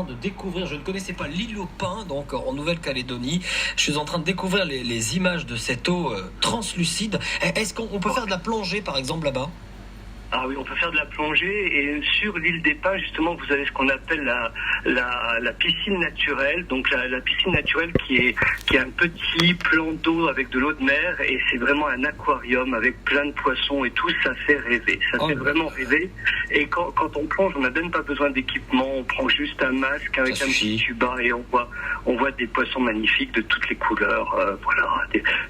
De découvrir, je ne connaissais pas l'île aux pins, donc en Nouvelle-Calédonie. Je suis en train de découvrir les images de cette eau translucide. Est-ce qu'on peut faire de la plongée, par exemple, là-bas ? Ah oui, on peut faire de la plongée, et sur l'île des Pins, justement, vous avez ce qu'on appelle la piscine naturelle. Donc la piscine naturelle qui est un petit plan d'eau avec de l'eau de mer, et c'est vraiment un aquarium avec plein de poissons et tout. Ça fait rêver, fait vraiment rêver. Et quand on plonge, on n'a même pas besoin d'équipement, on prend juste un masque avec un petit tuba et on voit des poissons magnifiques de toutes les couleurs.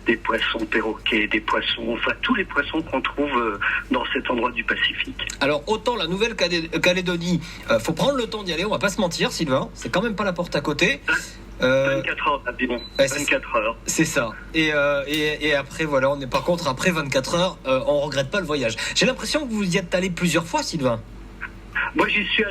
Des poissons perroquets, des poissons, enfin tous les poissons qu'on trouve dans cet endroit du Pacifique. Alors autant la Nouvelle-Calédonie, faut prendre le temps d'y aller, on va pas se mentir, Sylvain, c'est quand même pas la porte à côté. 24 heures, dis-donc. 24 heures. C'est ça. Et après, voilà, par contre, après 24 heures, on regrette pas le voyage. J'ai l'impression que vous y êtes allé plusieurs fois, Sylvain. Moi j'y suis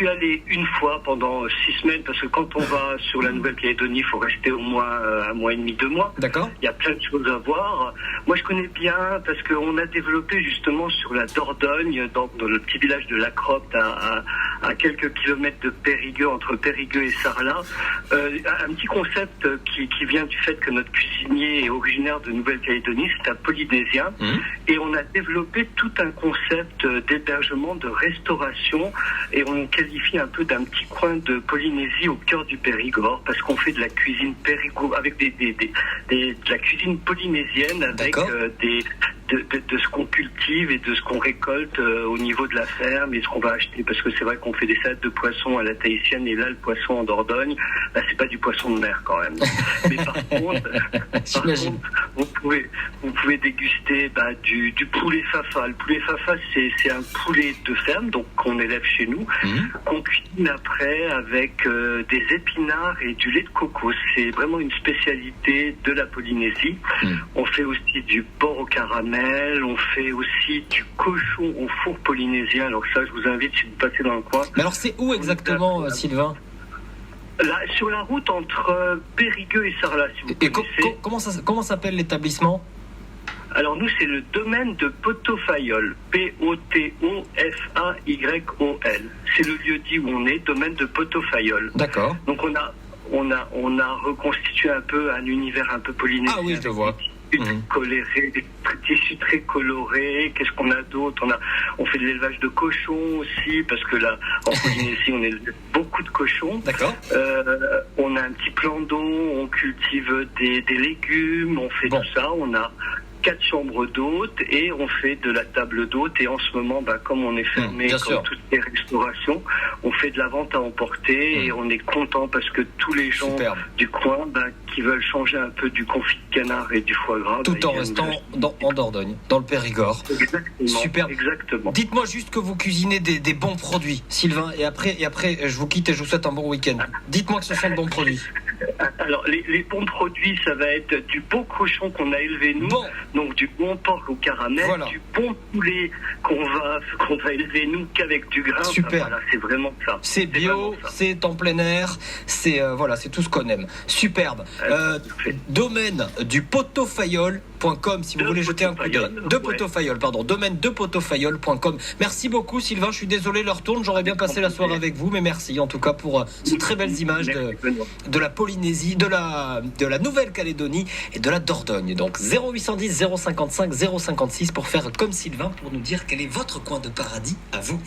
allé une fois pendant 6 semaines, parce que quand on va sur la Nouvelle-Calédonie, il faut rester au moins 1 mois et demi, 2 mois. D'accord. Il y a plein de choses à voir. Moi je connais bien, parce qu'on a développé justement sur la Dordogne, dans le petit village de Lacropte, à quelques kilomètres de Périgueux, entre Périgueux et Sarlat, un petit concept qui vient du fait que notre cuisinier est originaire de Nouvelle-Calédonie, c'est un Polynésien, et on a développé tout un concept d'hébergement, de restauration, et on qualifie un peu d'un petit coin de Polynésie au cœur du Périgord, parce qu'on fait de la cuisine avec de la cuisine polynésienne, avec de ce qu'on cultive et de ce qu'on récolte au niveau de la ferme, et ce qu'on va acheter, parce que c'est vrai qu'on fait des salades de poisson à la tahitienne, et là le poisson en Dordogne, c'est pas du poisson de mer quand même. Mais par contre, vous pouvez déguster du poulet fafa. Le poulet fafa, c'est un poulet de ferme, donc qu'on élève chez nous, qu'on cuisine après avec des épinards et du lait de coco. C'est vraiment une spécialité de la Polynésie. On fait aussi du porc au caramel, on fait aussi du cochon au four polynésien. Alors ça, je vous invite, si vous passez dans le coin. Mais alors c'est où exactement, Sylvain ? Là, sur la route entre Périgueux et Sarlat, si vous connaissez. Comment s'appelle l'établissement ? Alors nous, c'est le domaine de Potofayol, Potofayol. C'est le lieu-dit où on est, domaine de Potofayol. D'accord. Donc on a reconstitué un peu un univers un peu polynésien. Ah oui, je vois. Des tissus très colorés. Qu'est-ce qu'on a d'autre ? On fait de l'élevage de cochons aussi, parce que là, en Polynésie, on élève beaucoup de cochons. D'accord. On a un petit plan d'eau, on cultive des légumes, on fait tout ça. On a 4 chambres d'hôtes, et on fait de la table d'hôtes, et en ce moment, comme on est fermé, comme toutes les restaurations, on fait de la vente à emporter, et on est content parce que tous les gens du coin qui veulent changer un peu du confit de canard et du foie gras, tout en restant en Dordogne, dans le Périgord. Exactement. Super. Exactement. Dites-moi juste que vous cuisinez des bons produits, Sylvain, et après je vous quitte et je vous souhaite un bon week-end. Dites-moi que ce sont de bons produits. Alors, les bons produits, ça va être du beau cochon qu'on a élevé nous, donc du bon porc au caramel, du bon poulet qu'on va élever nous qu'avec du grain. Super. Voilà, c'est vraiment ça. C'est bio, c'est en plein air, c'est tout ce qu'on aime. Superbe. Domaine du potofayol.com si vous voulez jeter un coup d'œil. Domaine de potofayol.com. Merci beaucoup, Sylvain. Je suis désolé, l'heure tourne. J'aurais bien passé la soirée avec vous, mais merci en tout cas pour ces très belles images de la Polynésie, de la Nouvelle-Calédonie et de la Dordogne. Donc 0810 055 056 pour faire comme Sylvain, pour nous dire quel est votre coin de paradis à vous.